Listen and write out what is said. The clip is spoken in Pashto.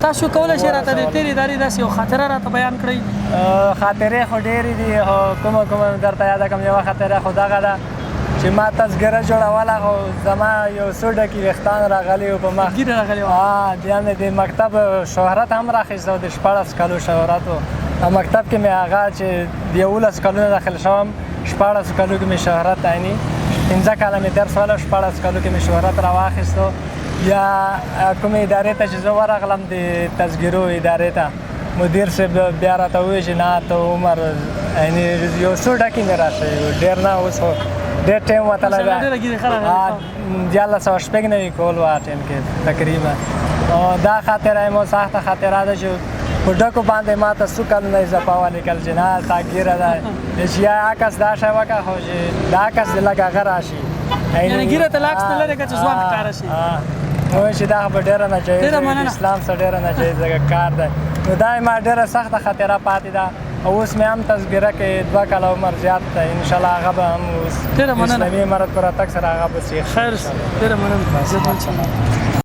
تاسو کولی شئ راته د تېرې ادارې داسې یو خاطره راته بیان کړئ؟ خاطرې خو ډېرې دي، کومه درته یاده کړم. یوه خاطره خو دغه ده چې ما تذکره جوړوله، خو زما یو څو ډکي ویښتان راغلي وو په مخ. ږیره راغلې وه. بیا مې د مکتب شهرت هم راخیسته و، د 14 کالو شهرت و. مکتب کې مې هغه چې د 11 کلونو داخل شوم، 14 کالو کې مې شهرت عیني 15 کاله مې درس وله، 14 کالو کې مې شهرت راواخیستو. بیا کومې ادارې ته چې زه ورغلم، د تذکرو ادارې ته، مدیر صاحب بیا راته وویل چې نه ته عمر یعنې یو څو ډکې مې راشوي، ډېر نه، اوس خو ډېر ټایم وتلی ده. 1996 کول و ټایم کې تقریبا. دا خاطره مو سخته خاطره ده چې په ډکو باندې ما ته څو کلونه اضافه ولیکل چې نه تا ګیره ده، چې یا عکس دا شی وکړه، خو چې دا عکس دې لږ هغه راشي، یعنې ګیره ته عکس نه لرې که چې ځوان ښکاره شي. نو چې دا خو ډېره ناجایز ده، اسلام سره ډېره ناجایز کار ده. نو دا ما ډېره سخته خاطره پاتې ده. او اوس مې هم تذکره کې 2 کاله عمر زیات ده، انشاءالله هغه به هم اوس اسلامي امارت په راتګ سره هغه به سیخ. خیر، ډېره مننه.